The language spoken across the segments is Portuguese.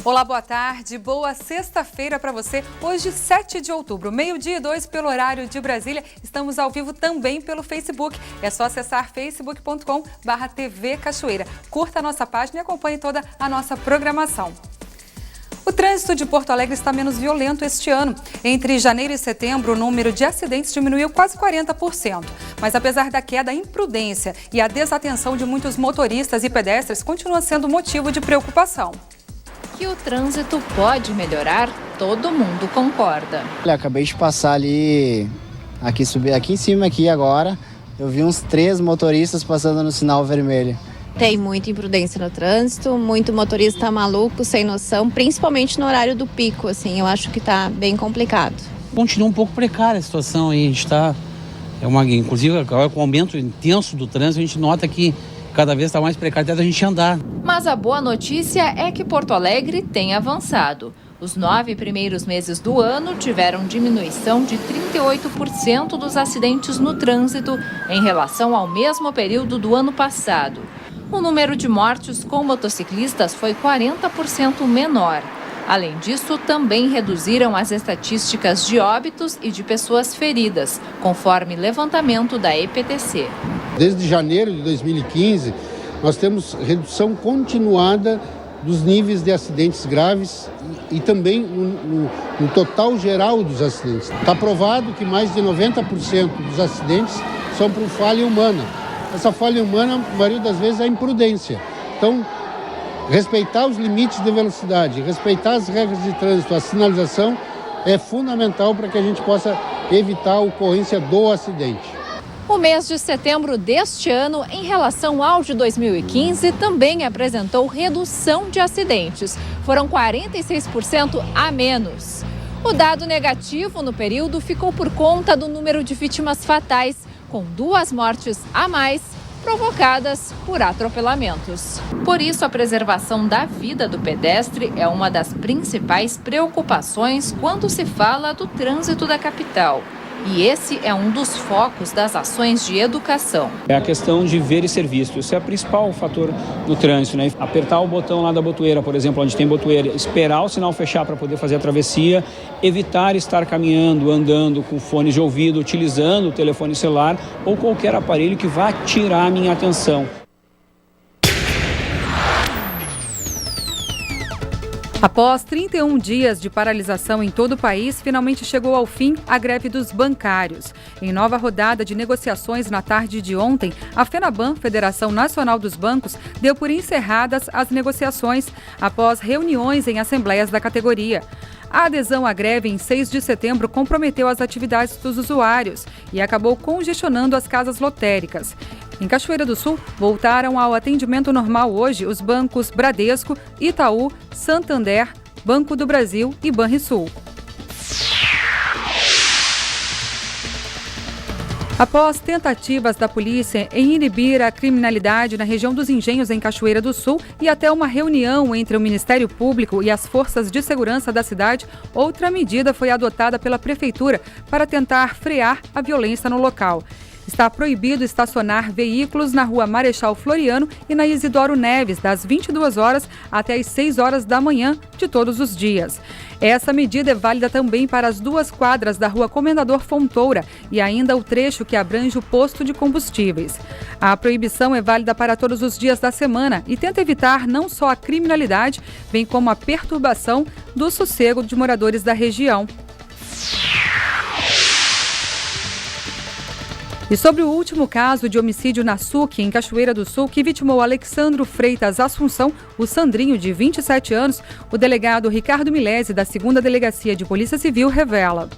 Olá, boa tarde, boa sexta-feira para você. Hoje, 7 de outubro, 12:02 pelo horário de Brasília. Estamos ao vivo também pelo Facebook. É só acessar facebook.com/TV Cachoeira. Curta a nossa página e acompanhe toda a nossa programação. O trânsito de Porto Alegre está menos violento este ano. Entre janeiro e setembro, o número de acidentes diminuiu quase 40%. Mas apesar da queda, a imprudência e a desatenção de muitos motoristas e pedestres continua sendo motivo de preocupação. Que o trânsito pode melhorar, todo mundo concorda. Olha, acabei de passar ali, aqui em cima agora, eu vi uns 3 motoristas passando no sinal vermelho. Tem muita imprudência no trânsito, muito motorista maluco, sem noção, principalmente no horário do pico, assim, eu acho que tá bem complicado. Continua um pouco precária a situação aí, a gente está, inclusive agora com o aumento intenso do trânsito, a gente nota que cada vez está mais precário até da gente andar. Mas a boa notícia é que Porto Alegre tem avançado. Os 9 primeiros meses do ano tiveram diminuição de 38% dos acidentes no trânsito em relação ao mesmo período do ano passado. O número de mortes com motociclistas foi 40% menor. Além disso, também reduziram as estatísticas de óbitos e de pessoas feridas, conforme levantamento da EPTC. Desde janeiro de 2015, nós temos redução continuada dos níveis de acidentes graves e também no total geral dos acidentes. Está provado que mais de 90% dos acidentes são por falha humana. Essa falha humana, a maioria das vezes, é imprudência. Então, respeitar os limites de velocidade, respeitar as regras de trânsito, a sinalização é fundamental para que a gente possa evitar a ocorrência do acidente. O mês de setembro deste ano, em relação ao de 2015, também apresentou redução de acidentes. Foram 46% a menos. O dado negativo no período ficou por conta do número de vítimas fatais, com 2 mortes a mais provocadas por atropelamentos. Por isso, a preservação da vida do pedestre é uma das principais preocupações quando se fala do trânsito da capital. E esse é um dos focos das ações de educação. É a questão de ver e ser visto. Isso é o principal fator no trânsito, né? Apertar o botão lá da botoeira, por exemplo, onde tem botoeira, esperar o sinal fechar para poder fazer a travessia, evitar estar caminhando, andando com fones de ouvido, utilizando o telefone celular ou qualquer aparelho que vá tirar a minha atenção. Após 31 dias de paralisação em todo o país, finalmente chegou ao fim a greve dos bancários. Em nova rodada de negociações na tarde de ontem, a FENABAN, Federação Nacional dos Bancos, deu por encerradas as negociações após reuniões em assembleias da categoria. A adesão à greve em 6 de setembro comprometeu as atividades dos usuários e acabou congestionando as casas lotéricas. Em Cachoeira do Sul, voltaram ao atendimento normal hoje os bancos Bradesco, Itaú, Santander, Banco do Brasil e Banrisul. Após tentativas da polícia em inibir a criminalidade na região dos Engenhos, em Cachoeira do Sul, e até uma reunião entre o Ministério Público e as forças de segurança da cidade, outra medida foi adotada pela Prefeitura para tentar frear a violência no local. Está proibido estacionar veículos na rua Marechal Floriano e na Isidoro Neves, das 22 horas até as 6 horas da manhã de todos os dias. Essa medida é válida também para as 2 quadras da rua Comendador Fontoura e ainda o trecho que abrange o posto de combustíveis. A proibição é válida para todos os dias da semana e tenta evitar não só a criminalidade, bem como a perturbação do sossego de moradores da região. E sobre o último caso de homicídio na SUC, em Cachoeira do Sul, que vitimou Alexandro Freitas Assunção, o Sandrinho, de 27 anos, o delegado Ricardo Milese, da 2ª Delegacia de Polícia Civil, revela.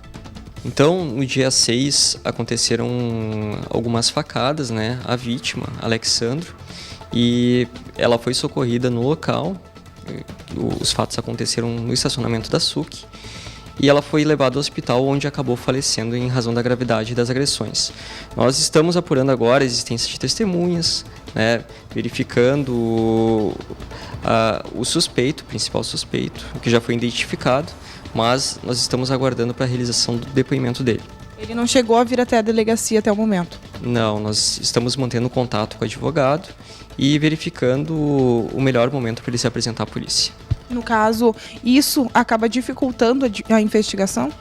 Então, no dia 6, aconteceram algumas facadas, né? A vítima, Alexandro, e ela foi socorrida no local. Os fatos aconteceram no estacionamento da SUC. E ela foi levada ao hospital, onde acabou falecendo em razão da gravidade das agressões. Nós estamos apurando agora a existência de testemunhas, né, verificando o suspeito, o principal suspeito, que já foi identificado, mas nós estamos aguardando para a realização do depoimento dele. Ele não chegou a vir até a delegacia até o momento? Não, nós estamos mantendo contato com o advogado e verificando o melhor momento para ele se apresentar à polícia. No caso, isso acaba dificultando a investigação?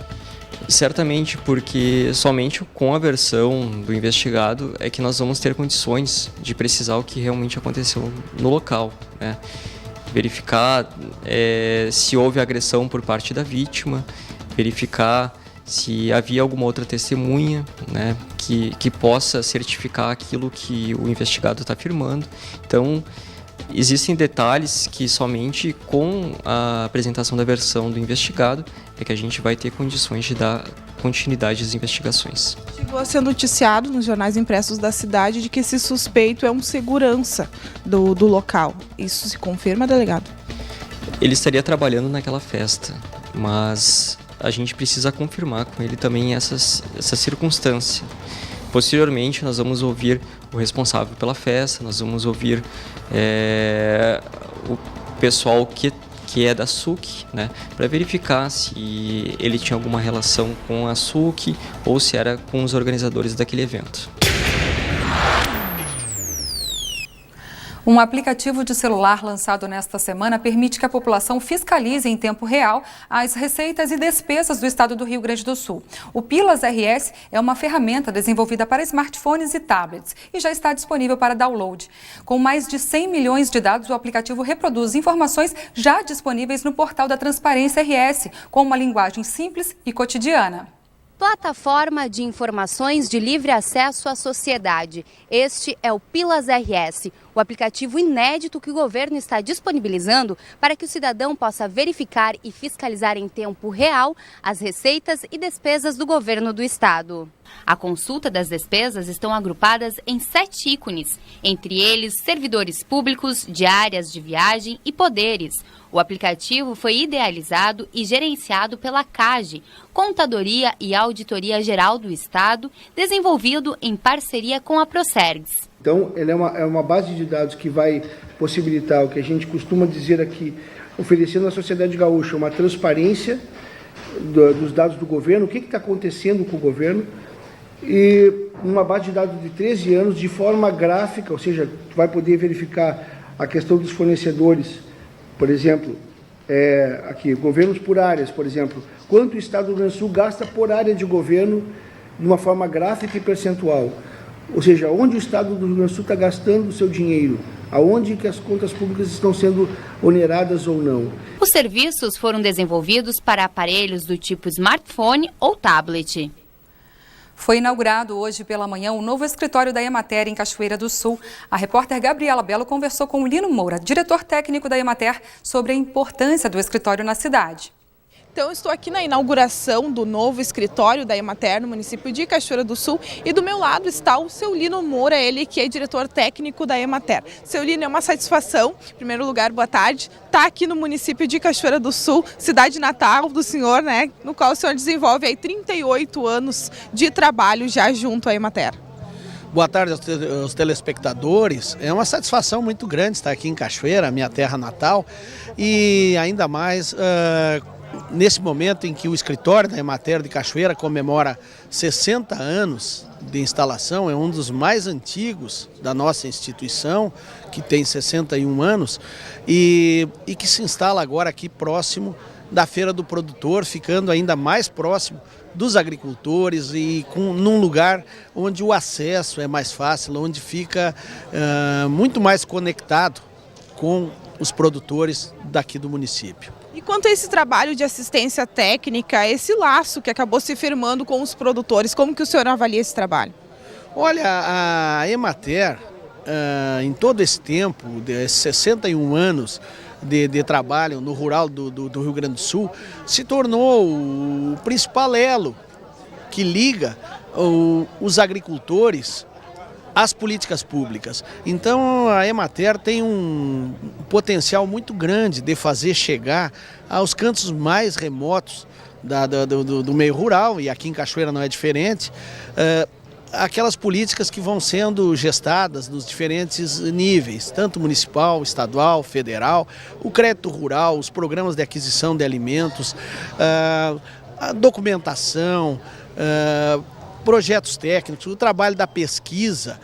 Certamente, porque somente com a versão do investigado é que nós vamos ter condições de precisar o que realmente aconteceu no local, né? Verificar se houve agressão por parte da vítima, verificar se havia alguma outra testemunha, né, que possa certificar aquilo que o investigado está afirmando. Então, existem detalhes que somente com a apresentação da versão do investigado é que a gente vai ter condições de dar continuidade às investigações. Chegou a ser noticiado nos jornais impressos da cidade de que esse suspeito é um segurança do local. Isso se confirma, delegado? Ele estaria trabalhando naquela festa, mas a gente precisa confirmar com ele também essa circunstância. Posteriormente, nós vamos ouvir o responsável pela festa, nós vamos ouvir o pessoal que é da SUC, né, para verificar se ele tinha alguma relação com a SUC ou se era com os organizadores daquele evento. Um aplicativo de celular lançado nesta semana permite que a população fiscalize em tempo real as receitas e despesas do estado do Rio Grande do Sul. O Pilas RS é uma ferramenta desenvolvida para smartphones e tablets e já está disponível para download. Com mais de 100 milhões de dados, o aplicativo reproduz informações já disponíveis no portal da Transparência RS, com uma linguagem simples e cotidiana. Plataforma de informações de livre acesso à sociedade. Este é o Pilas RS, o aplicativo inédito que o governo está disponibilizando para que o cidadão possa verificar e fiscalizar em tempo real as receitas e despesas do governo do estado. A consulta das despesas estão agrupadas em 7 ícones, entre eles servidores públicos, diárias de viagem e poderes. O aplicativo foi idealizado e gerenciado pela CAGE, Contadoria e Auditoria Geral do Estado, desenvolvido em parceria com a Procergs. Então, ele é uma base de dados que vai possibilitar o que a gente costuma dizer aqui, oferecendo à sociedade gaúcha uma transparência dos dados do governo, o que está acontecendo com o governo, e uma base de dados de 13 anos de forma gráfica, ou seja, vai poder verificar a questão dos fornecedores. Por exemplo, aqui, governos por áreas, por exemplo, quanto o Estado do Rio Grande do Sul gasta por área de governo de uma forma gráfica e percentual. Ou seja, onde o Estado do Rio Grande do Sul está gastando o seu dinheiro, aonde que as contas públicas estão sendo oneradas ou não. Os serviços foram desenvolvidos para aparelhos do tipo smartphone ou tablet. Foi inaugurado hoje pela manhã o novo escritório da Emater em Cachoeira do Sul. A repórter Gabriela Belo conversou com o Lino Moura, diretor técnico da Emater, sobre a importância do escritório na cidade. Então, estou aqui na inauguração do novo escritório da Emater no município de Cachoeira do Sul e do meu lado está o seu Lino Moura, ele que é diretor técnico da Emater. Seu Lino, é uma satisfação, em primeiro lugar, boa tarde, está aqui no município de Cachoeira do Sul, cidade natal do senhor, né, no qual o senhor desenvolve aí 38 anos de trabalho já junto à Emater. Boa tarde aos telespectadores. É uma satisfação muito grande estar aqui em Cachoeira, minha terra natal, e ainda mais nesse momento em que o escritório da Emater de Cachoeira comemora 60 anos de instalação, é um dos mais antigos da nossa instituição, que tem 61 anos, e que se instala agora aqui próximo da Feira do Produtor, ficando ainda mais próximo dos agricultores e num lugar onde o acesso é mais fácil, onde fica muito mais conectado com os produtores daqui do município. E quanto a esse trabalho de assistência técnica, esse laço que acabou se firmando com os produtores, como que o senhor avalia esse trabalho? Olha, a Emater, em todo esse tempo, de 61 anos de trabalho no rural do Rio Grande do Sul, se tornou o principal elo que liga os agricultores às políticas públicas. Então a Emater tem um potencial muito grande de fazer chegar aos cantos mais remotos do meio rural, e aqui em Cachoeira não é diferente, aquelas políticas que vão sendo gestadas nos diferentes níveis, tanto municipal, estadual, federal, o crédito rural, os programas de aquisição de alimentos, a documentação, projetos técnicos, o trabalho da pesquisa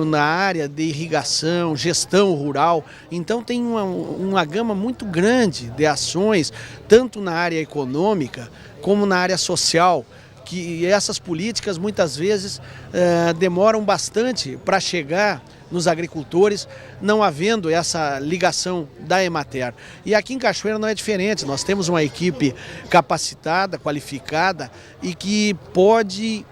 na área de irrigação, gestão rural. Então tem uma gama muito grande de ações, tanto na área econômica como na área social, que essas políticas muitas vezes demoram bastante para chegar nos agricultores, não havendo essa ligação da Emater. E aqui em Cachoeira não é diferente, nós temos uma equipe capacitada, qualificada e que pode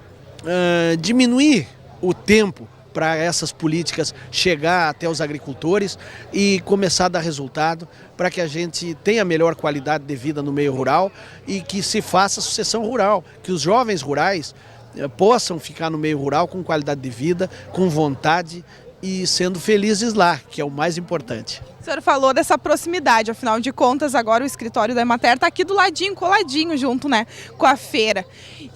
diminuir o tempo para essas políticas chegar até os agricultores e começar a dar resultado para que a gente tenha melhor qualidade de vida no meio rural e que se faça sucessão rural, que os jovens rurais possam ficar no meio rural com qualidade de vida, com vontade e sendo felizes lá, que é o mais importante. O senhor falou dessa proximidade, afinal de contas agora o escritório da Emater está aqui do ladinho, coladinho junto, né, com a feira.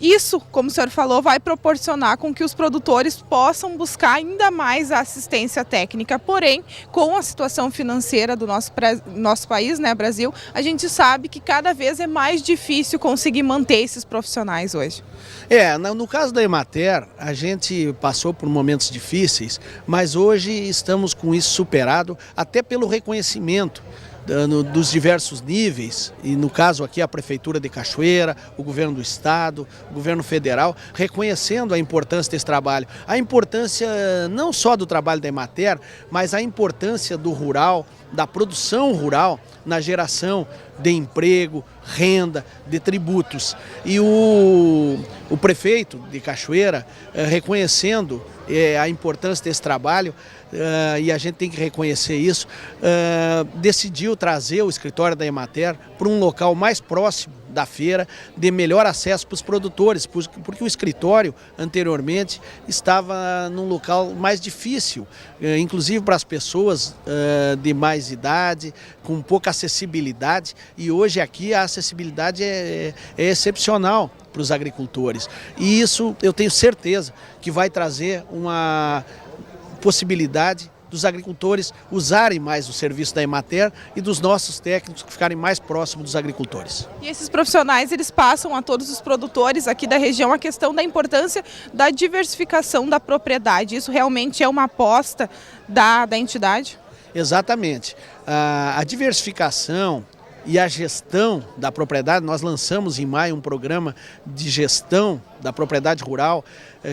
Isso, como o senhor falou, vai proporcionar com que os produtores possam buscar ainda mais a assistência técnica. Porém, com a situação financeira do nosso país, né, Brasil, a gente sabe que cada vez é mais difícil conseguir manter esses profissionais hoje. No caso da Emater, a gente passou por momentos difíceis, mas hoje estamos com isso superado, até pelo reconhecimento dos diversos níveis, e no caso aqui a Prefeitura de Cachoeira, o Governo do Estado, o Governo Federal, reconhecendo a importância desse trabalho. A importância não só do trabalho da Emater, mas a importância do rural, da produção rural na geração de emprego, renda, de tributos. E o prefeito de Cachoeira, reconhecendo a importância desse trabalho, e a gente tem que reconhecer isso, decidiu trazer o escritório da Emater para um local mais próximo da feira, de melhor acesso para os produtores, porque o escritório anteriormente estava num local mais difícil, inclusive para as pessoas de mais idade, com pouca acessibilidade, e hoje aqui a acessibilidade é excepcional para os agricultores. E isso eu tenho certeza que vai trazer uma possibilidade dos agricultores usarem mais o serviço da Emater e dos nossos técnicos ficarem mais próximos dos agricultores. E esses profissionais, eles passam a todos os produtores aqui da região a questão da importância da diversificação da propriedade. Isso realmente é uma aposta da entidade? Exatamente. A diversificação e a gestão da propriedade, nós lançamos em maio um programa de gestão da propriedade rural,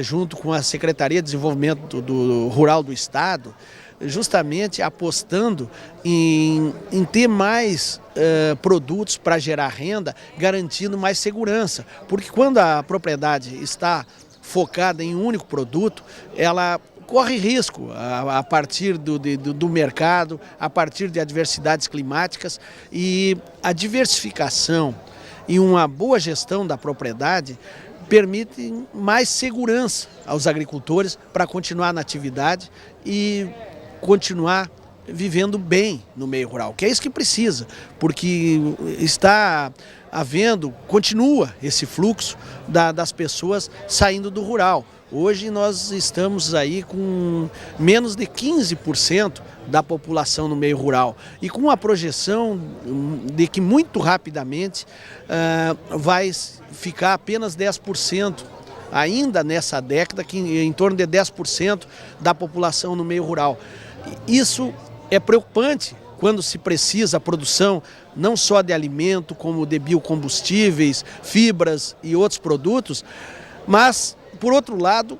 junto com a Secretaria de Desenvolvimento Rural do Estado, justamente apostando em ter mais produtos para gerar renda, garantindo mais segurança. Porque quando a propriedade está focada em um único produto, ela corre risco a partir do mercado, a partir de adversidades climáticas, e a diversificação e uma boa gestão da propriedade permite mais segurança aos agricultores para continuar na atividade e continuar vivendo bem no meio rural, que é isso que precisa, porque está continua esse fluxo das pessoas saindo do rural. Hoje nós estamos aí com menos de 15% da população no meio rural e com a projeção de que muito rapidamente vai ficar apenas 10%, ainda nessa década, que em torno de 10% da população no meio rural. Isso é preocupante quando se precisa a produção não só de alimento, como de biocombustíveis, fibras e outros produtos, mas por outro lado,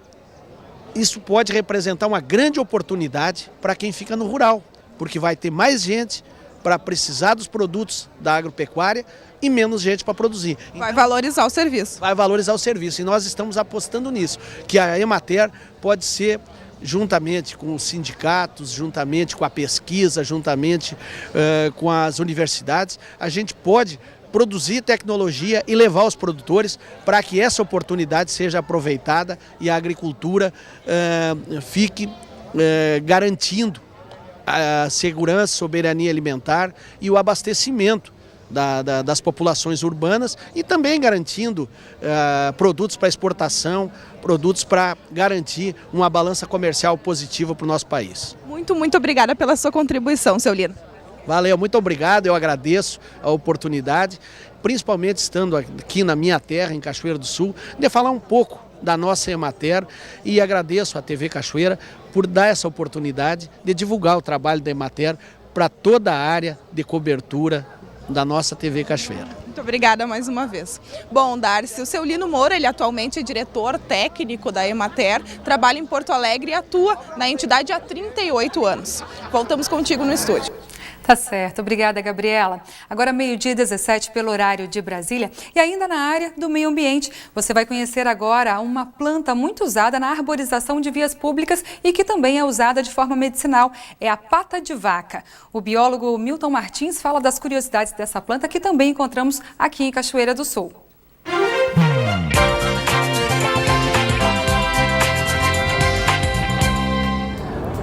isso pode representar uma grande oportunidade para quem fica no rural, porque vai ter mais gente para precisar dos produtos da agropecuária e menos gente para produzir. Vai valorizar o serviço. Vai valorizar o serviço, e nós estamos apostando nisso, que a Emater pode ser, juntamente com os sindicatos, juntamente com a pesquisa, juntamente com as universidades, a gente pode produzir tecnologia e levar os produtores para que essa oportunidade seja aproveitada e a agricultura fique garantindo a segurança, soberania alimentar e o abastecimento das populações urbanas, e também garantindo produtos para exportação, produtos para garantir uma balança comercial positiva para o nosso país. Muito obrigada pela sua contribuição, seu Lino. Valeu, muito obrigado, eu agradeço a oportunidade, principalmente estando aqui na minha terra, em Cachoeira do Sul, de falar um pouco da nossa Emater e agradeço à TV Cachoeira por dar essa oportunidade de divulgar o trabalho da Emater para toda a área de cobertura da nossa TV Cachoeira. Muito obrigada mais uma vez. Bom, Darcy, o seu Lino Moura, ele atualmente é diretor técnico da Emater, trabalha em Porto Alegre e atua na entidade há 38 anos. Voltamos contigo no estúdio. Tá certo, obrigada, Gabriela. Agora 12h17 pelo horário de Brasília e ainda na área do meio ambiente. Você vai conhecer agora uma planta muito usada na arborização de vias públicas e que também é usada de forma medicinal. É a pata de vaca. O biólogo Milton Martins fala das curiosidades dessa planta que também encontramos aqui em Cachoeira do Sul.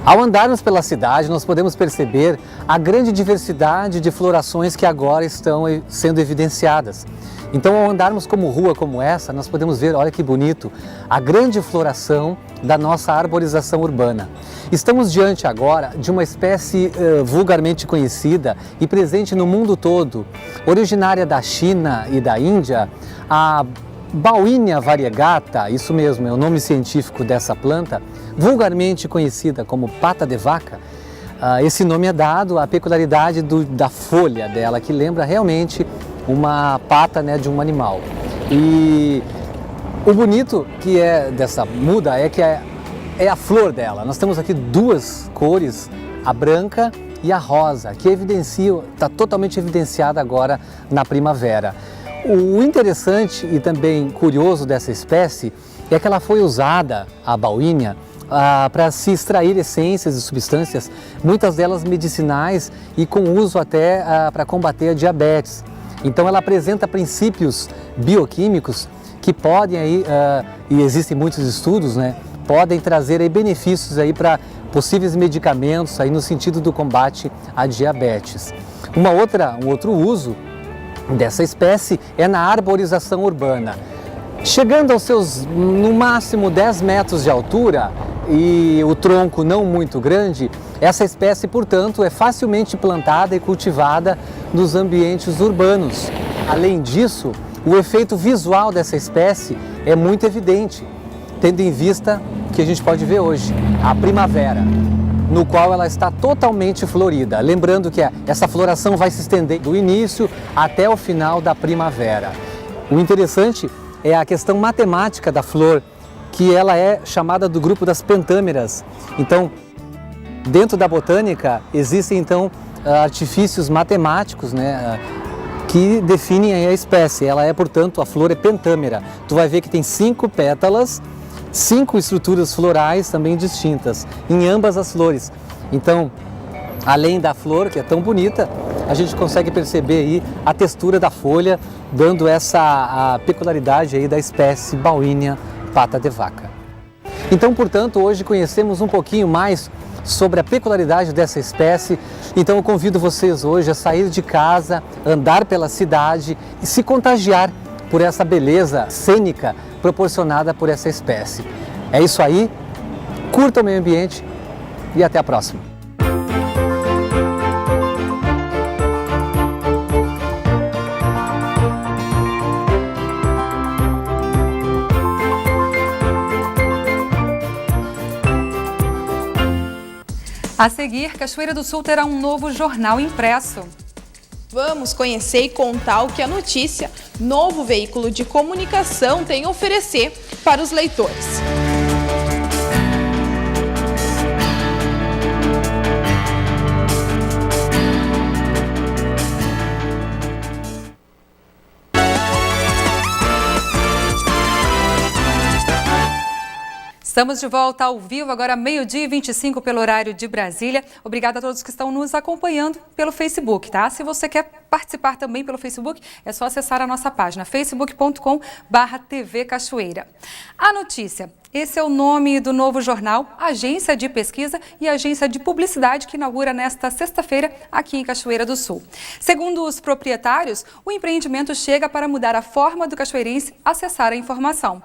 Ao andarmos pela cidade, nós podemos perceber a grande diversidade de florações que agora estão sendo evidenciadas. Então, ao andarmos como rua como essa, nós podemos ver, olha que bonito, a grande floração da nossa arborização urbana. Estamos diante agora de uma espécie vulgarmente conhecida e presente no mundo todo, originária da China e da Índia, a Bauhinia variegata, isso mesmo, é o nome científico dessa planta, vulgarmente conhecida como pata de vaca. Esse nome é dado à peculiaridade da folha dela, que lembra realmente uma pata, né, de um animal. E o bonito que é dessa muda é que é a flor dela. Nós temos aqui duas cores, a branca e a rosa, que está totalmente evidenciada agora na primavera. O interessante e também curioso dessa espécie é que ela foi usada, a Bauhinia, para se extrair essências e substâncias, muitas delas medicinais e com uso até para combater a diabetes. Então ela apresenta princípios bioquímicos que podem aí, e existem muitos estudos, né, podem trazer aí benefícios aí para possíveis medicamentos aí no sentido do combate à diabetes. Um outro uso dessa espécie é na arborização urbana. Chegando aos seus, no máximo, 10 metros de altura e o tronco não muito grande, essa espécie, portanto, é facilmente plantada e cultivada nos ambientes urbanos. Além disso, o efeito visual dessa espécie é muito evidente, tendo em vista o que a gente pode ver hoje, a primavera, no qual ela está totalmente florida. Lembrando que essa floração vai se estender do início até o final da primavera. O interessante é a questão matemática da flor, que ela é chamada do grupo das pentâmeras. Então, dentro da botânica, existem então artifícios matemáticos, né, que definem a espécie. Ela é, portanto, a flor é pentâmera. Tu vai ver que tem 5 pétalas, 5 estruturas florais também distintas em ambas as flores. Então, além da flor, que é tão bonita, a gente consegue perceber aí a textura da folha, dando a peculiaridade aí da espécie Bauhinia pata de vaca. Então, portanto, hoje conhecemos um pouquinho mais sobre a peculiaridade dessa espécie. Então eu convido vocês hoje a sair de casa, andar pela cidade e se contagiar por essa beleza cênica proporcionada por essa espécie. É isso aí, curta o meio ambiente e até a próxima. A seguir, Cachoeira do Sul terá um novo jornal impresso. Vamos conhecer e contar o que a notícia, novo veículo de comunicação, tem a oferecer para os leitores. Estamos de volta ao vivo, agora 12h25 pelo horário de Brasília. Obrigada a todos que estão nos acompanhando pelo Facebook, tá? Se você quer participar também pelo Facebook, é só acessar a nossa página, facebook.com/TV Cachoeira. A notícia, esse é o nome do novo jornal, Agência de Pesquisa e Agência de Publicidade, que inaugura nesta sexta-feira aqui em Cachoeira do Sul. Segundo os proprietários, o empreendimento chega para mudar a forma do cachoeirense acessar a informação.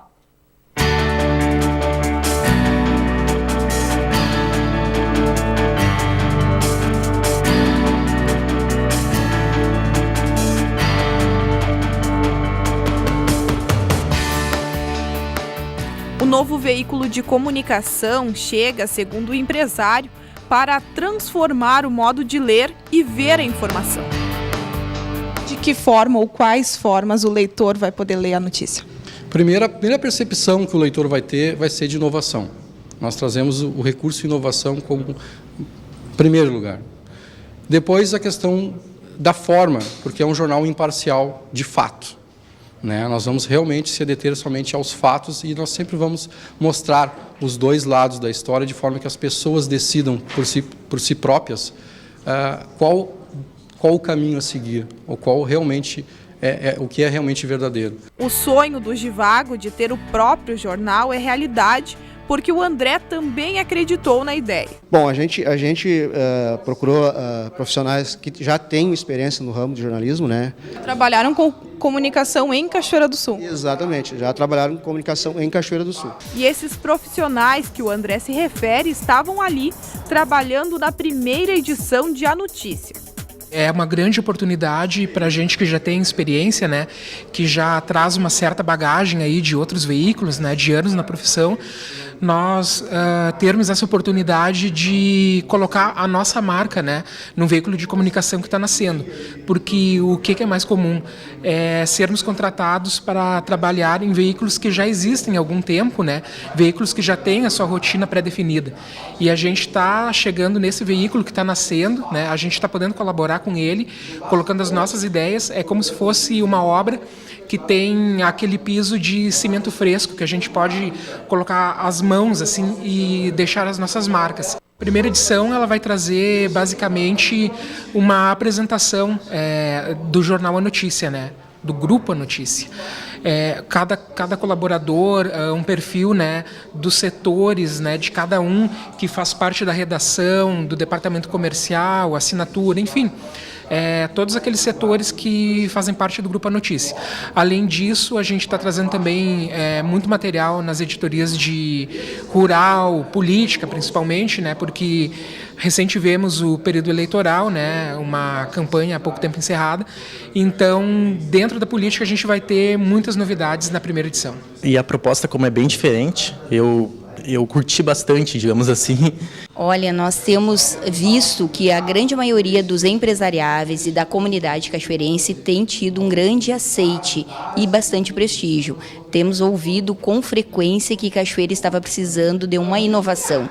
veículo de comunicação chega, segundo o empresário, para transformar o modo de ler e ver a informação. De que forma ou quais formas o leitor vai poder ler a notícia? Primeira percepção que o leitor vai ter vai ser de inovação. Nós trazemos o recurso inovação como primeiro lugar. Depois a questão da forma, porque é um jornal imparcial de fato. Nós vamos realmente se deter somente aos fatos e nós sempre vamos mostrar os dois lados da história de forma que as pessoas decidam por si próprias qual o caminho a seguir, ou qual realmente o que é realmente verdadeiro. O sonho do Givago de ter o próprio jornal é realidade, porque o André também acreditou na ideia. Bom, a gente procurou profissionais que já têm experiência no ramo de jornalismo, né? Trabalharam com comunicação em Cachoeira do Sul. Exatamente, já trabalharam com comunicação em Cachoeira do Sul. E esses profissionais que o André se refere estavam ali, trabalhando na primeira edição de A Notícia. É uma grande oportunidade para a gente que já tem experiência, né, que já traz uma certa bagagem aí de outros veículos, né, de anos na profissão, nós termos essa oportunidade de colocar a nossa marca, né, num veículo de comunicação que está nascendo. Porque o que é mais comum é sermos contratados para trabalhar em veículos que já existem há algum tempo, né, veículos que já têm a sua rotina pré-definida. E a gente está chegando nesse veículo que está nascendo, né, a gente está podendo colaborar com ele, colocando as nossas ideias, é como se fosse uma obra que tem aquele piso de cimento fresco, que a gente pode colocar as mãos assim e deixar as nossas marcas. A primeira edição ela vai trazer basicamente uma apresentação do jornal A Notícia, né? Do grupo A Notícia. Cada colaborador, um perfil, né, dos setores, né, de cada um que faz parte da redação, do departamento comercial, assinatura, enfim. Todos aqueles setores que fazem parte do Grupo A Notícia. Além disso, a gente está trazendo também muito material nas editorias de rural, política principalmente, né, porque recente vemos o período eleitoral, né, uma campanha há pouco tempo encerrada. Então, dentro da política, a gente vai ter muitas novidades na primeira edição. E a proposta, como é bem diferente, eu curti bastante, digamos assim. Olha, nós temos visto que a grande maioria dos empresariáveis e da comunidade cachoeirense tem tido um grande aceite e bastante prestígio. Temos ouvido com frequência que Cachoeira estava precisando de uma inovação.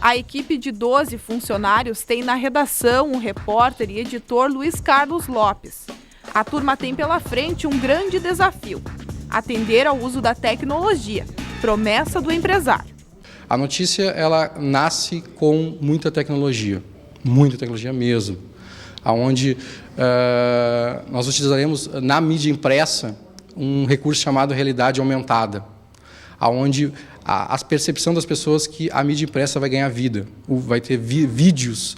A equipe de 12 funcionários tem na redação o repórter e editor Luiz Carlos Lopes. A turma tem pela frente um grande desafio: atender ao uso da tecnologia, promessa do empresário. A notícia ela nasce com muita tecnologia mesmo, aonde nós utilizaremos na mídia impressa um recurso chamado realidade aumentada, aonde a percepção das pessoas que a mídia impressa vai ganhar vida, vai ter vídeos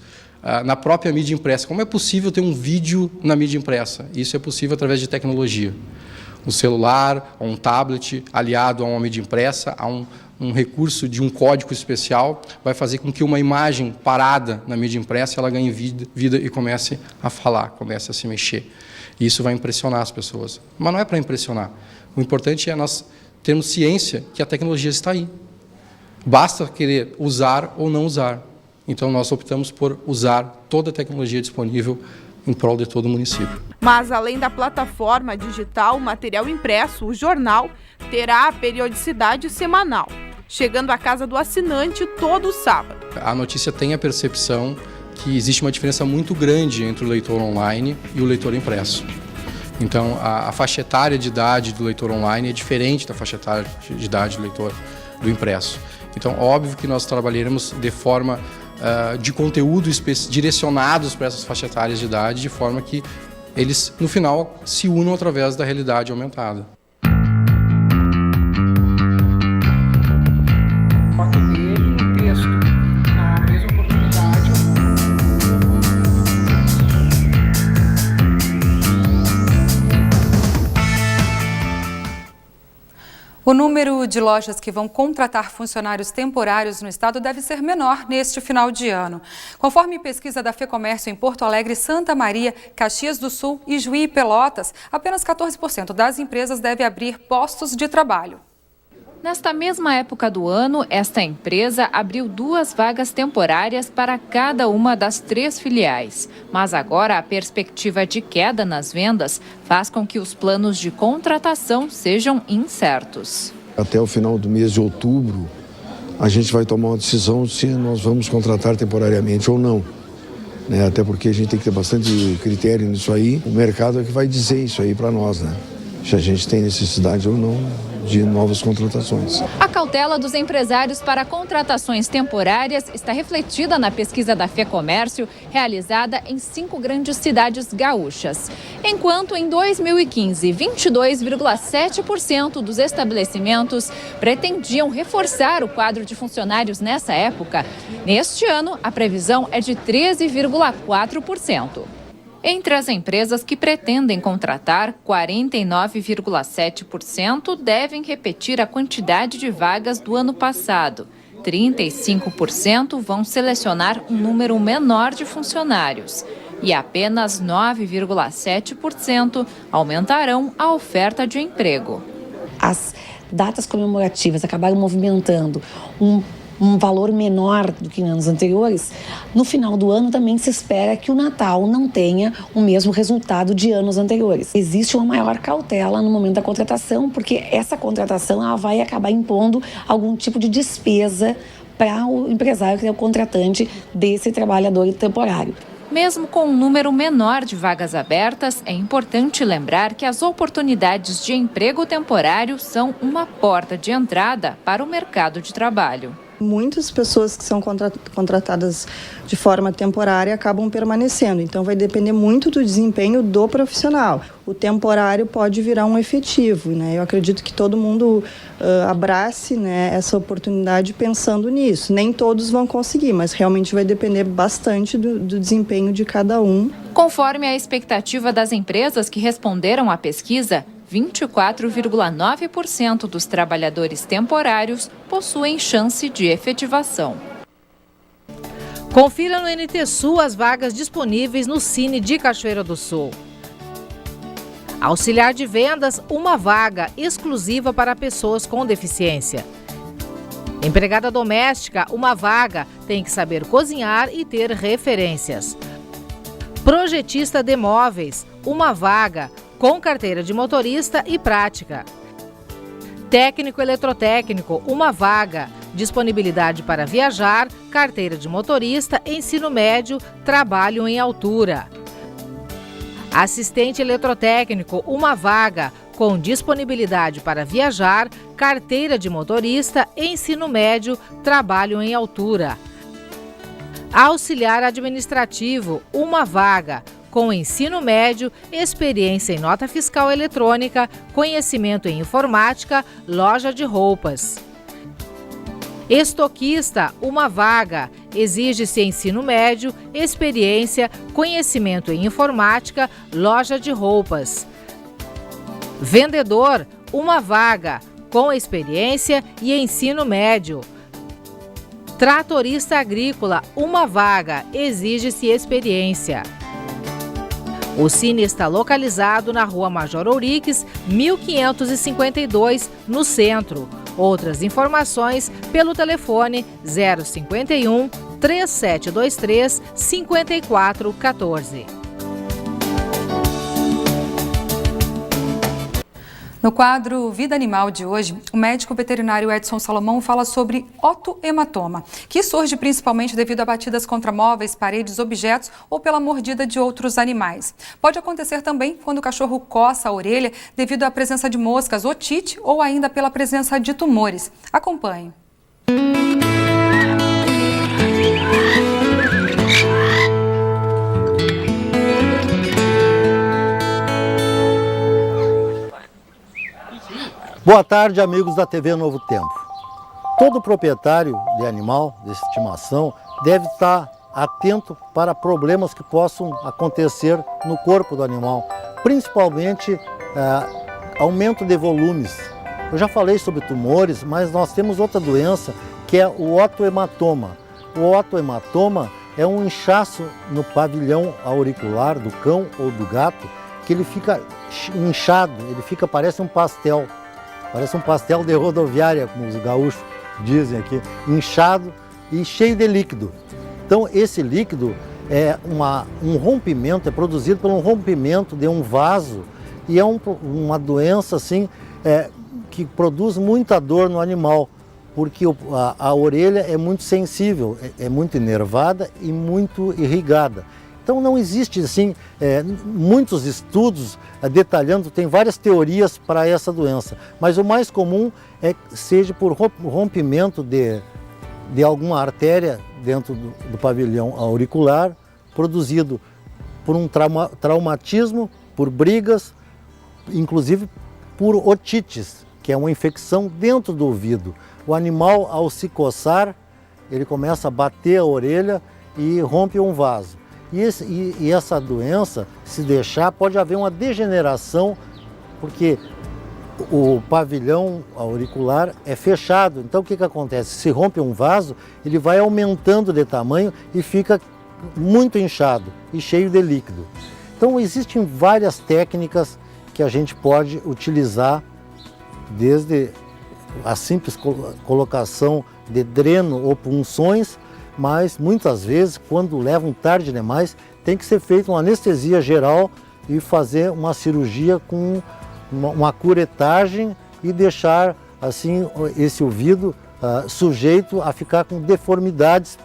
na própria mídia impressa. Como é possível ter um vídeo na mídia impressa? Isso é possível através de tecnologia. Um celular, um tablet aliado a uma mídia impressa, a um recurso de um código especial, vai fazer com que uma imagem parada na mídia impressa ela ganhe vida e comece a falar, comece a se mexer. E isso vai impressionar as pessoas. Mas não é para impressionar. O importante é nós termos ciência que a tecnologia está aí. Basta querer usar ou não usar. Então, nós optamos por usar toda a tecnologia disponível em prol de todo o município. Mas, além da plataforma digital, o material impresso, o jornal, terá a periodicidade semanal, chegando à casa do assinante todo sábado. A notícia tem a percepção que existe uma diferença muito grande entre o leitor online e o leitor impresso. Então, a faixa etária de idade do leitor online é diferente da faixa etária de idade do leitor do impresso. Então, óbvio que nós trabalharemos de forma de conteúdo direcionados para essas faixas etárias de idade, de forma que eles, no final, se unam através da realidade aumentada. O número de lojas que vão contratar funcionários temporários no estado deve ser menor neste final de ano. Conforme pesquisa da FEComércio em Porto Alegre, Santa Maria, Caxias do Sul, Ijuí e Pelotas, apenas 14% das empresas devem abrir postos de trabalho. Nesta mesma época do ano, esta empresa abriu 2 vagas temporárias para cada uma das 3 filiais. Mas agora a perspectiva de queda nas vendas faz com que os planos de contratação sejam incertos. Até o final do mês de outubro, a gente vai tomar uma decisão se nós vamos contratar temporariamente ou não. Até porque a gente tem que ter bastante critério nisso aí. O mercado é que vai dizer isso aí para nós, se a gente tem necessidade ou não de novas contratações. A cautela dos empresários para contratações temporárias está refletida na pesquisa da FEComércio, realizada em 5 grandes cidades gaúchas. Enquanto em 2015, 22,7% dos estabelecimentos pretendiam reforçar o quadro de funcionários nessa época, neste ano a previsão é de 13,4%. Entre as empresas que pretendem contratar, 49,7% devem repetir a quantidade de vagas do ano passado. 35% vão selecionar um número menor de funcionários. E apenas 9,7% aumentarão a oferta de emprego. As datas comemorativas acabaram movimentando um valor menor do que em anos anteriores. No final do ano também se espera que o Natal não tenha o mesmo resultado de anos anteriores. Existe uma maior cautela no momento da contratação, porque essa contratação ela vai acabar impondo algum tipo de despesa para o empresário, que é o contratante desse trabalhador temporário. Mesmo com um número menor de vagas abertas, é importante lembrar que as oportunidades de emprego temporário são uma porta de entrada para o mercado de trabalho. Muitas pessoas que são contratadas de forma temporária acabam permanecendo, então vai depender muito do desempenho do profissional. O temporário pode virar um efetivo, Eu acredito que todo mundo abrace, essa oportunidade pensando nisso. Nem todos vão conseguir, mas realmente vai depender bastante do desempenho de cada um. Conforme a expectativa das empresas que responderam à pesquisa, 24,9% dos trabalhadores temporários possuem chance de efetivação. Confira no NT Sul as vagas disponíveis no Cine de Cachoeira do Sul. Auxiliar de vendas, uma vaga exclusiva para pessoas com deficiência. Empregada doméstica, uma vaga, tem que saber cozinhar e ter referências. Projetista de móveis, uma vaga, com carteira de motorista e prática. Técnico eletrotécnico, uma vaga. Disponibilidade para viajar, carteira de motorista, ensino médio, trabalho em altura. Assistente eletrotécnico, uma vaga. Com disponibilidade para viajar, carteira de motorista, ensino médio, trabalho em altura. Auxiliar administrativo, uma vaga. Com ensino médio, experiência em nota fiscal eletrônica, conhecimento em informática, loja de roupas. Estoquista, uma vaga. Exige-se ensino médio, experiência, conhecimento em informática, loja de roupas. Vendedor, uma vaga. Com experiência e ensino médio. Tratorista agrícola, uma vaga. Exige-se experiência. O Cine está localizado na Rua Major Ouriques, 1552, no centro. Outras informações pelo telefone 051 3723 5414. No quadro Vida Animal de hoje, o médico veterinário Edson Salomão fala sobre otohematoma, que surge principalmente devido a batidas contra móveis, paredes, objetos ou pela mordida de outros animais. Pode acontecer também quando o cachorro coça a orelha devido à presença de moscas, otite ou ainda pela presença de tumores. Acompanhe. Boa tarde, amigos da TV Novo Tempo. Todo proprietário de animal, de estimação, deve estar atento para problemas que possam acontecer no corpo do animal, principalmente aumento de volumes. Eu já falei sobre tumores, mas nós temos outra doença que é o otohematoma. O otohematoma é um inchaço no pavilhão auricular do cão ou do gato, que ele fica inchado, parece um pastel. parece um pastel de rodoviária, como os gaúchos dizem aqui, inchado e cheio de líquido. Então esse líquido é um rompimento, é produzido por um rompimento de um vaso e é uma doença assim, que produz muita dor no animal, porque a orelha é muito sensível, é muito inervada e muito irrigada. Então não existe assim, muitos estudos detalhando, tem várias teorias para essa doença, mas o mais comum seja por rompimento de alguma artéria dentro do pavilhão auricular, produzido por um traumatismo, por brigas, inclusive por otites, que é uma infecção dentro do ouvido. O animal, ao se ele começa a bater a orelha e rompe um vaso. E essa doença, se deixar, pode haver uma degeneração, porque o pavilhão auricular é fechado. Então o que acontece? Se rompe um vaso, ele vai aumentando de tamanho e fica muito inchado e cheio de líquido. Então existem várias técnicas que a gente pode utilizar, desde a simples colocação de dreno ou punções, mas muitas vezes, quando levam tarde demais, tem que ser feita uma anestesia geral e fazer uma cirurgia com uma curetagem e deixar assim esse ouvido sujeito a ficar com deformidades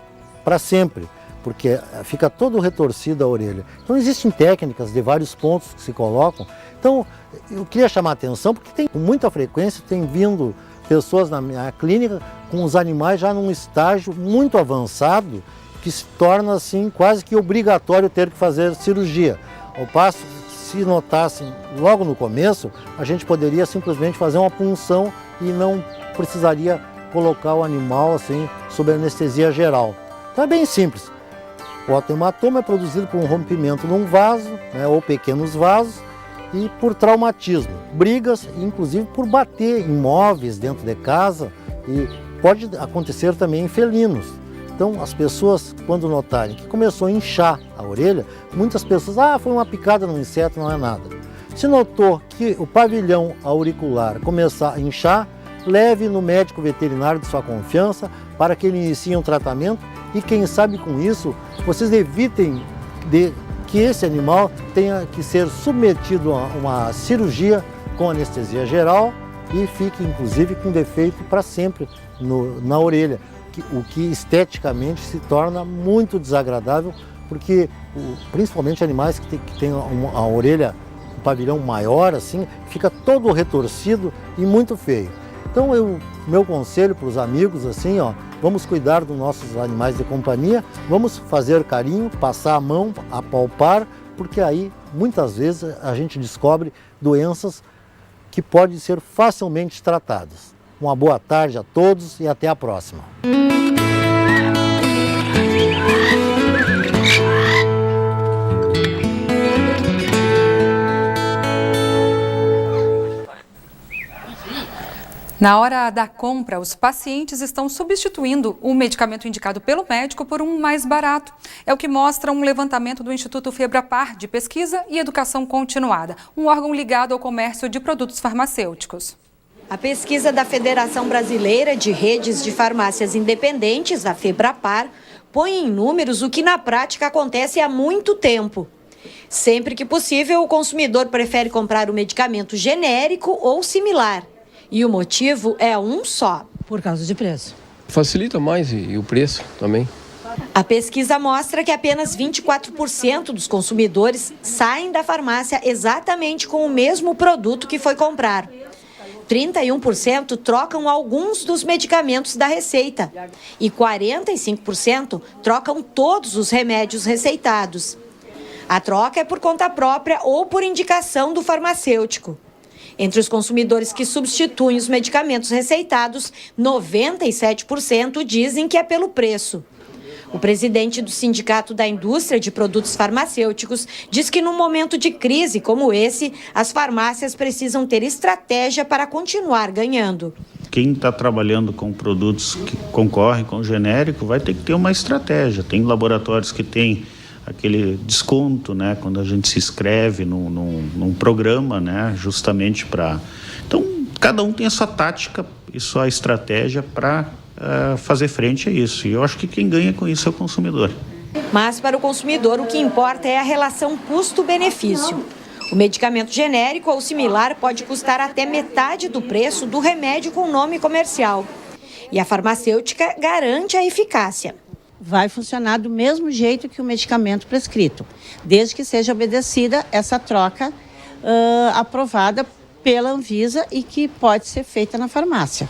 para sempre, porque fica todo retorcido a orelha. Então existem técnicas de vários pontos que se colocam. Então eu queria chamar a atenção porque com muita frequência tem vindo pessoas na minha clínica com os animais já num estágio muito avançado, que se torna assim quase que obrigatório ter que fazer cirurgia. Ao passo, se notassem logo no começo, a gente poderia simplesmente fazer uma punção e não precisaria colocar o animal assim sob anestesia geral. Então é bem simples. O otohematoma é produzido por um rompimento num vaso, né, ou pequenos vasos, e por traumatismo, brigas, inclusive por bater em móveis dentro de casa, e pode acontecer também em felinos. Então as pessoas, quando notarem que começou a inchar a orelha, muitas pessoas, foi uma picada no inseto, não é nada. Se notou que o pavilhão auricular começar a inchar, leve no médico veterinário de sua confiança para que ele inicie um tratamento e quem sabe com isso vocês evitem que esse animal tenha que ser submetido a uma cirurgia com anestesia geral e fique inclusive com defeito para sempre na orelha, o que esteticamente se torna muito desagradável, porque principalmente animais que têm a orelha, um pavilhão maior assim, fica todo retorcido e muito feio. Então meu conselho para os amigos assim, vamos cuidar dos nossos animais de companhia, vamos fazer carinho, passar a mão, apalpar, porque aí muitas vezes a gente descobre doenças que podem ser facilmente tratadas. Uma boa tarde a todos e até a próxima. Na hora da compra, os pacientes estão substituindo o medicamento indicado pelo médico por um mais barato. É o que mostra um levantamento do Instituto Febrapar de Pesquisa e Educação Continuada, um órgão ligado ao comércio de produtos farmacêuticos. A pesquisa da Federação Brasileira de Redes de Farmácias Independentes, a Febrapar, põe em números o que na prática acontece há muito tempo. Sempre que possível, o consumidor prefere comprar o medicamento genérico ou similar. E o motivo é um só. Por causa de preço. Facilita mais e o preço também. A pesquisa mostra que apenas 24% dos consumidores saem da farmácia exatamente com o mesmo produto que foi comprar. 31% trocam alguns dos medicamentos da receita. E 45% trocam todos os remédios receitados. A troca é por conta própria ou por indicação do farmacêutico. Entre os consumidores que substituem os medicamentos receitados, 97% dizem que é pelo preço. O presidente do Sindicato da Indústria de Produtos Farmacêuticos diz que num momento de crise como esse, as farmácias precisam ter estratégia para continuar ganhando. Quem está trabalhando com produtos que concorrem com o genérico vai ter que ter uma estratégia. Tem laboratórios que têm aquele desconto, né, quando a gente se inscreve num programa, né, justamente para... Então, cada um tem a sua tática e sua estratégia para fazer frente a isso. E eu acho que quem ganha com isso é o consumidor. Mas para o consumidor o que importa é a relação custo-benefício. O medicamento genérico ou similar pode custar até metade do preço do remédio com nome comercial. E a farmacêutica garante a eficácia. Vai funcionar do mesmo jeito que o medicamento prescrito, desde que seja obedecida essa troca aprovada pela Anvisa e que pode ser feita na farmácia.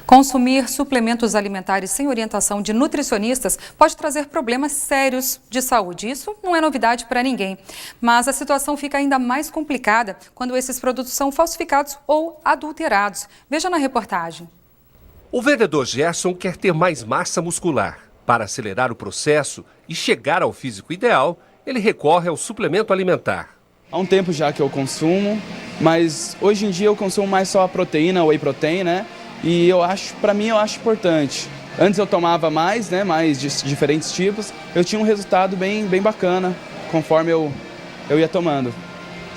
Consumir suplementos alimentares sem orientação de nutricionistas pode trazer problemas sérios de saúde. Isso não é novidade para ninguém. Mas a situação fica ainda mais complicada quando esses produtos são falsificados ou adulterados. Veja na reportagem. O vendedor Gerson quer ter mais massa muscular. Para acelerar o processo e chegar ao físico ideal, ele recorre ao suplemento alimentar. Há um tempo já que eu consumo, mas hoje em dia eu consumo mais só a proteína, whey protein, né? E para mim eu acho importante. Antes eu tomava mais, né? Mais de diferentes tipos. Eu tinha um resultado bem bacana conforme eu ia tomando.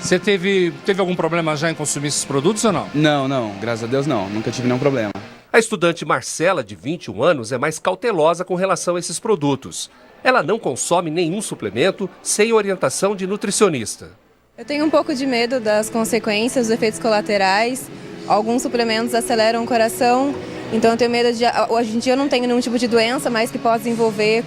Você teve algum problema já em consumir esses produtos ou não? Não, graças a Deus não. Nunca tive nenhum problema. A estudante Marcela, de 21 anos, é mais cautelosa com relação a esses produtos. Ela não consome nenhum suplemento sem orientação de nutricionista. Eu tenho um pouco de medo das consequências, dos efeitos colaterais. Alguns suplementos aceleram o coração, então eu tenho medo de... Hoje em dia eu não tenho nenhum tipo de doença, mas que pode desenvolver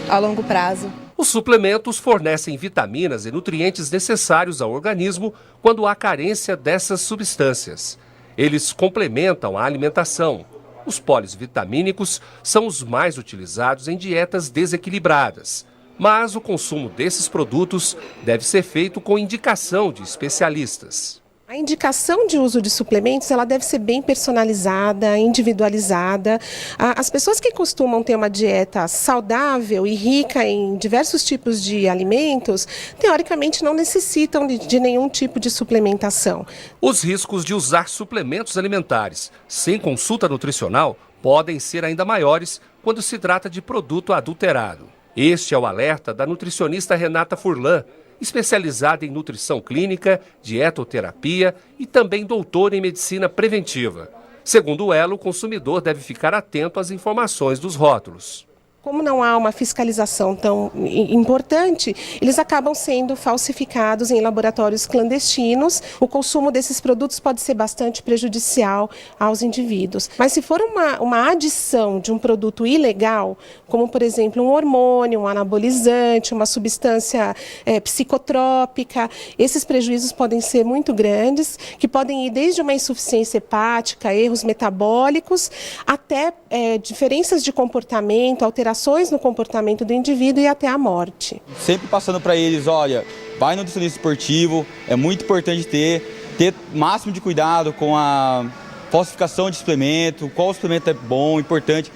a longo prazo. Os suplementos fornecem vitaminas e nutrientes necessários ao organismo quando há carência dessas substâncias. Eles complementam a alimentação. Os polivitamínicos são os mais utilizados em dietas desequilibradas. Mas o consumo desses produtos deve ser feito com indicação de especialistas. A indicação de uso de suplementos ela deve ser bem personalizada, individualizada. As pessoas que costumam ter uma dieta saudável e rica em diversos tipos de alimentos, teoricamente não necessitam de nenhum tipo de suplementação. Os riscos de usar suplementos alimentares sem consulta nutricional podem ser ainda maiores quando se trata de produto adulterado. Este é o alerta da nutricionista Renata Furlan, especializada em nutrição clínica, dietoterapia e também doutora em medicina preventiva. Segundo ela, o consumidor deve ficar atento às informações dos rótulos. Como não há uma fiscalização tão importante, eles acabam sendo falsificados em laboratórios clandestinos. O consumo desses produtos pode ser bastante prejudicial aos indivíduos. Mas se for uma adição de um produto ilegal, como por exemplo um hormônio, um anabolizante, uma substância psicotrópica, esses prejuízos podem ser muito grandes, que podem ir desde uma insuficiência hepática, erros metabólicos, até diferenças de comportamento, alterações no comportamento do indivíduo e até a morte. Sempre passando para eles, olha, vai no nutricionista esportivo, é muito importante ter máximo de cuidado com a falsificação de suplemento, qual suplemento é bom, importante.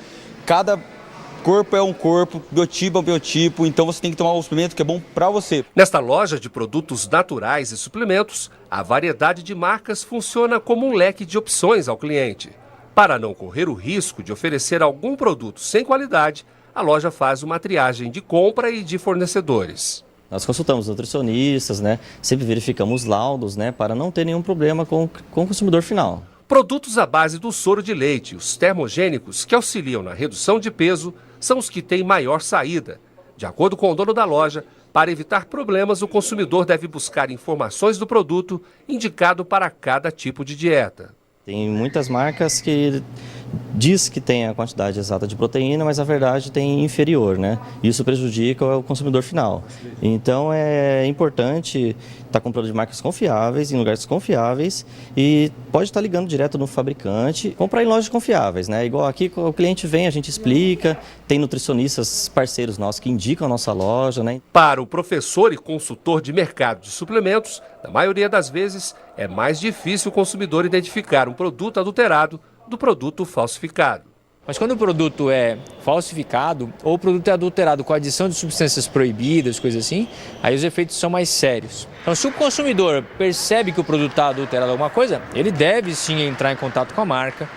Cada corpo é um corpo, biotipo é um biotipo, então você tem que tomar um suplemento que é bom para você. Nesta loja de produtos naturais e suplementos, a variedade de marcas funciona como um leque de opções ao cliente. Para não correr o risco de oferecer algum produto sem qualidade, a loja faz uma triagem de compra e de fornecedores. Nós consultamos nutricionistas, sempre verificamos laudos, para não ter nenhum problema com o consumidor final. Produtos à base do soro de leite e os termogênicos que auxiliam na redução de peso são os que têm maior saída. De acordo com o dono da loja, para evitar problemas, o consumidor deve buscar informações do produto indicado para cada tipo de dieta. Tem muitas marcas que diz que tem a quantidade exata de proteína, mas na verdade tem inferior, Isso prejudica o consumidor final. Então é importante estar comprando de marcas confiáveis, em lugares confiáveis e pode estar ligando direto no fabricante, comprar em lojas confiáveis, Igual aqui o cliente vem, a gente explica, tem nutricionistas parceiros nossos que indicam a nossa loja, Para o professor e consultor de mercado de suplementos, na maioria das vezes é mais difícil o consumidor identificar um produto adulterado do produto falsificado. Mas quando o produto é falsificado ou o produto é adulterado com a adição de substâncias proibidas, coisas assim, aí os efeitos são mais sérios. Então, se o consumidor percebe que o produto está adulterado alguma coisa, ele deve sim entrar em contato com a marca,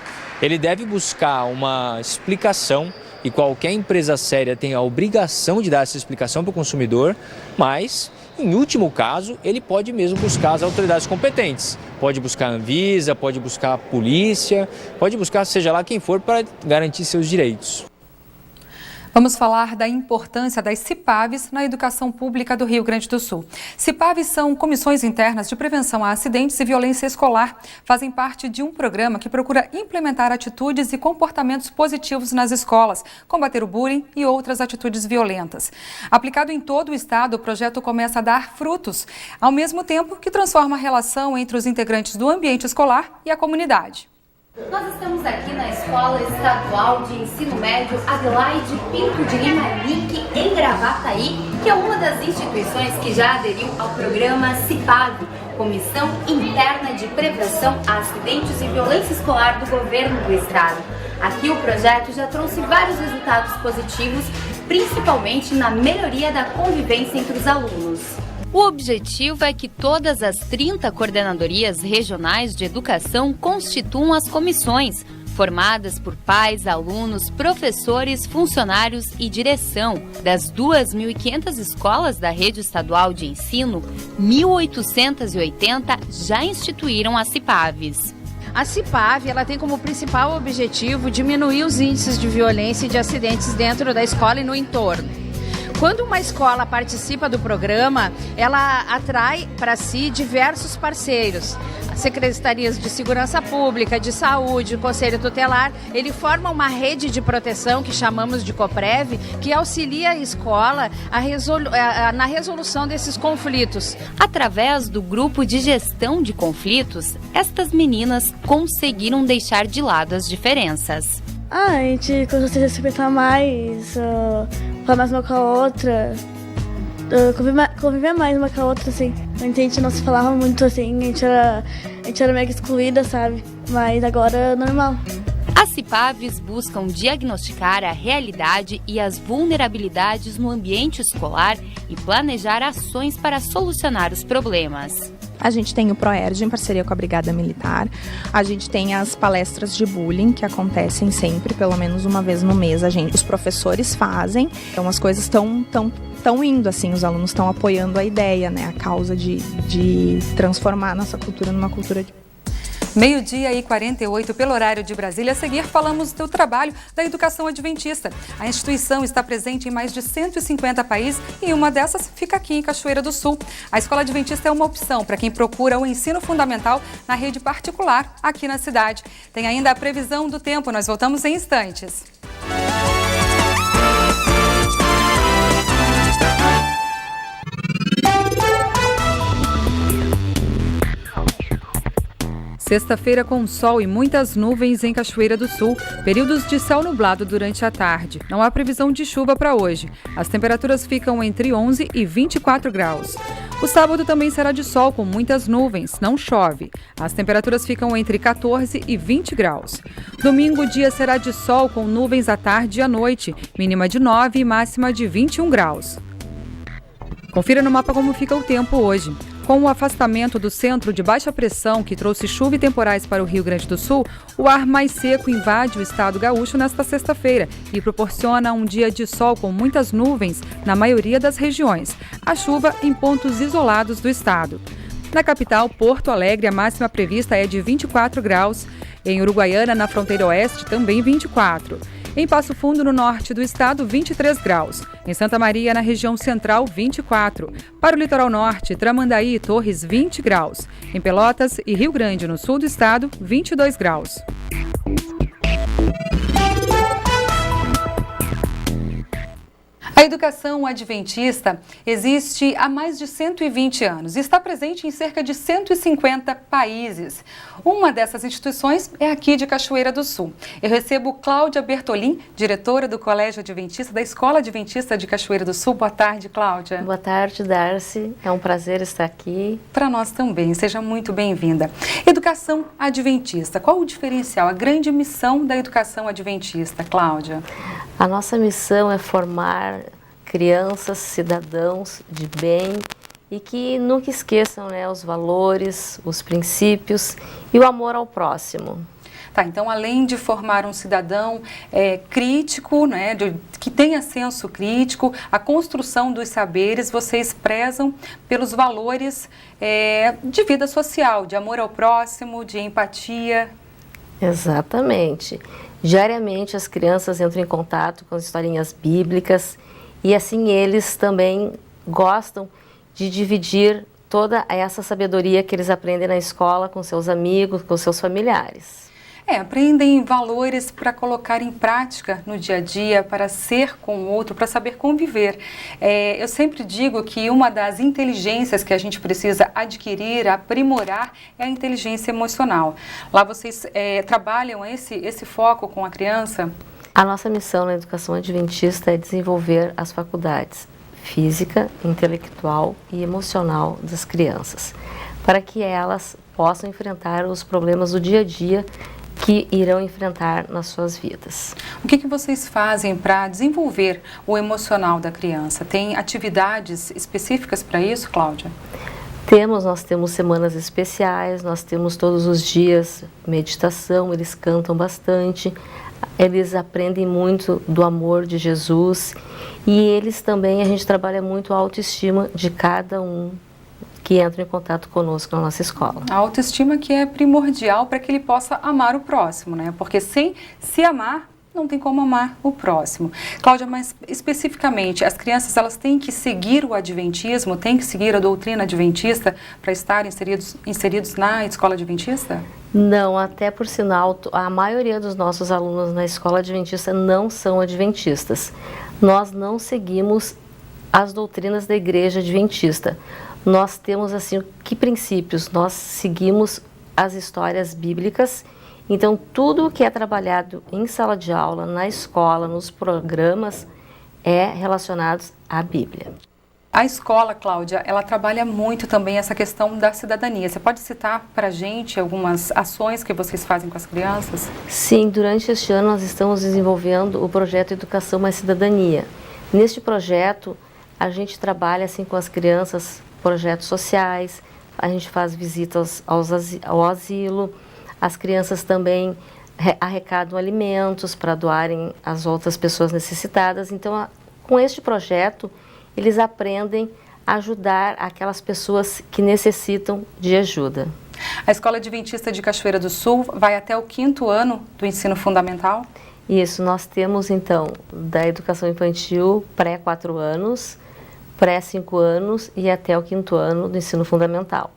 ele deve buscar uma explicação e qualquer empresa séria tem a obrigação de dar essa explicação para o consumidor, mas Em último caso, ele pode mesmo buscar as autoridades competentes. Pode buscar a Anvisa, pode buscar a polícia, pode buscar seja lá quem for para garantir seus direitos. Vamos falar da importância das CIPAVs na educação pública do Rio Grande do Sul. CIPAVs são comissões internas de prevenção a acidentes e violência escolar. Fazem parte de um programa que procura implementar atitudes e comportamentos positivos nas escolas, combater o bullying e outras atitudes violentas. Aplicado em todo o estado, o projeto começa a dar frutos, ao mesmo tempo que transforma a relação entre os integrantes do ambiente escolar e a comunidade. Nós estamos aqui na Escola Estadual de Ensino Médio Adelaide Pinto de Lima Nick, em Gravataí, que é uma das instituições que já aderiu ao programa CIPAV, Comissão Interna de Prevenção a Acidentes e Violência Escolar do Governo do Estado. Aqui o projeto já trouxe vários resultados positivos, principalmente na melhoria da convivência entre os alunos. O objetivo é que todas as 30 coordenadorias regionais de educação constituam as comissões, formadas por pais, alunos, professores, funcionários e direção. Das 2.500 escolas da rede estadual de ensino, 1.880 já instituíram as CIPAVs. A CIPAV ela tem como principal objetivo diminuir os índices de violência e de acidentes dentro da escola e no entorno. Quando uma escola participa do programa, ela atrai para si diversos parceiros. Secretarias de Segurança Pública, de Saúde, Conselho Tutelar, ele forma uma rede de proteção que chamamos de COPREV, que auxilia a escola na resolução desses conflitos. Através do grupo de gestão de conflitos, estas meninas conseguiram deixar de lado as diferenças. A gente conseguiu se respeitar mais, falar mais uma com a outra, conviver mais uma com a outra, assim. Antes a gente não se falava muito, assim, a gente era meio que excluída, sabe? Mas agora é normal. As CIPAVs buscam diagnosticar a realidade e as vulnerabilidades no ambiente escolar e planejar ações para solucionar os problemas. A gente tem o ProERD em parceria com a Brigada Militar, a gente tem as palestras de bullying que acontecem sempre, pelo menos uma vez no mês, os professores fazem, então as coisas estão indo, assim, os alunos estão apoiando a ideia, né, a causa de transformar a nossa cultura numa cultura de... 12h48 pelo horário de Brasília. A seguir, falamos do trabalho da educação adventista. A instituição está presente em mais de 150 países e uma dessas fica aqui em Cachoeira do Sul. A escola adventista é uma opção para quem procura o ensino fundamental na rede particular aqui na cidade. Tem ainda a previsão do tempo. Nós voltamos em instantes. Sexta-feira com sol e muitas nuvens em Cachoeira do Sul, períodos de céu nublado durante a tarde. Não há previsão de chuva para hoje. As temperaturas ficam entre 11 e 24 graus. O sábado também será de sol com muitas nuvens, não chove. As temperaturas ficam entre 14 e 20 graus. Domingo o dia será de sol com nuvens à tarde e à noite, mínima de 9 e máxima de 21 graus. Confira no mapa como fica o tempo hoje. Com o afastamento do centro de baixa pressão que trouxe chuva e temporais para o Rio Grande do Sul, o ar mais seco invade o estado gaúcho nesta sexta-feira e proporciona um dia de sol com muitas nuvens na maioria das regiões. A chuva em pontos isolados do estado. Na capital, Porto Alegre, a máxima prevista é de 24 graus. Em Uruguaiana, na fronteira oeste, também 24. Em Passo Fundo, no norte do estado, 23 graus. Em Santa Maria, na região central, 24. Para o litoral norte, Tramandaí e Torres, 20 graus. Em Pelotas e Rio Grande, no sul do estado, 22 graus. A educação adventista existe há mais de 120 anos e está presente em cerca de 150 países. Uma dessas instituições é aqui de Cachoeira do Sul. Eu recebo Cláudia Bertolin, diretora do Colégio Adventista da Escola Adventista de Cachoeira do Sul. Boa tarde, Cláudia. Boa tarde, Darcy. É um prazer estar aqui. Para nós também. Seja muito bem-vinda. Educação adventista. Qual o diferencial, a grande missão da educação adventista, Cláudia? A nossa missão é formar crianças, cidadãos de bem e que nunca esqueçam, né, os valores, os princípios e o amor ao próximo. Tá, então além de formar um cidadão crítico, né, que tenha senso crítico, a construção dos saberes, vocês prezam pelos valores de vida social, de amor ao próximo, de empatia. Exatamente. Diariamente as crianças entram em contato com as historinhas bíblicas e assim eles também gostam de dividir toda essa sabedoria que eles aprendem na escola com seus amigos, com seus familiares. Aprendem valores para colocar em prática no dia a dia, para ser com o outro, para saber conviver. Eu sempre digo que uma das inteligências que a gente precisa adquirir, aprimorar, é a inteligência emocional. Lá vocês trabalham esse foco com a criança? A nossa missão na educação adventista é desenvolver as faculdades física, intelectual e emocional das crianças, para que elas possam enfrentar os problemas do dia a dia que irão enfrentar nas suas vidas. O que vocês fazem para desenvolver o emocional da criança? Tem atividades específicas para isso, Cláudia? Nós temos semanas especiais, nós temos todos os dias meditação, eles cantam bastante, eles aprendem muito do amor de Jesus e eles também, a gente trabalha muito a autoestima de cada um que entra em contato conosco na nossa escola. A autoestima que é primordial para que ele possa amar o próximo, né? Porque sem se amar, não tem como amar o próximo. Cláudia, mas especificamente, as crianças elas têm que seguir o adventismo, têm que seguir a doutrina adventista para estar inseridos na escola adventista? Não, até por sinal, a maioria dos nossos alunos na escola adventista não são adventistas. Nós não seguimos as doutrinas da igreja adventista. Nós temos assim, que princípios? Nós seguimos as histórias bíblicas. Então, tudo que é trabalhado em sala de aula, na escola, nos programas, é relacionado à Bíblia. A escola, Cláudia, ela trabalha muito também essa questão da cidadania. Você pode citar para a gente algumas ações que vocês fazem com as crianças? Sim, durante este ano nós estamos desenvolvendo o projeto Educação Mais Cidadania. Neste projeto, a gente trabalha assim com as crianças, projetos sociais, a gente faz visitas ao asilo, as crianças também arrecadam alimentos para doarem às outras pessoas necessitadas. Então, com este projeto, eles aprendem a ajudar aquelas pessoas que necessitam de ajuda. A Escola Adventista de Cachoeira do Sul vai até o 5º ano do ensino fundamental? Isso, nós temos então da educação infantil pré 4 anos, pré 5 anos e até o 5º ano do ensino fundamental.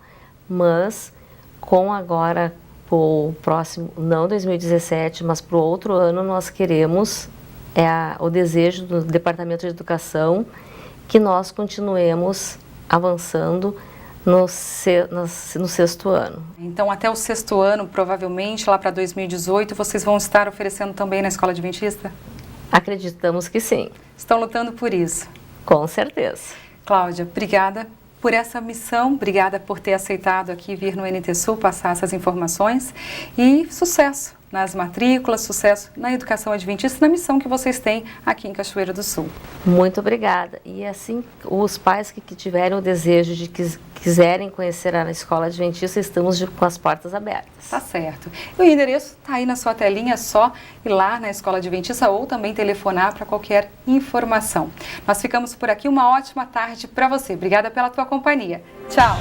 Mas com agora o próximo, não 2017, mas para o outro ano nós queremos, o desejo do Departamento de Educação, que nós continuemos avançando no 6º ano. Então, até o 6º ano, provavelmente, lá para 2018, vocês vão estar oferecendo também na Escola Adventista? Acreditamos que sim. Estão lutando por isso? Com certeza. Cláudia, obrigada por essa missão, obrigada por ter aceitado aqui vir no NT Sul passar essas informações e sucesso nas matrículas, sucesso na educação adventista, na missão que vocês têm aqui em Cachoeira do Sul. Muito obrigada. E assim, os pais que tiverem o desejo de quiserem conhecer a escola adventista, estamos com as portas abertas. Tá certo. E o endereço está aí na sua telinha, é só ir lá na escola adventista ou também telefonar para qualquer informação. Nós ficamos por aqui, uma ótima tarde para você. Obrigada pela tua companhia. Tchau!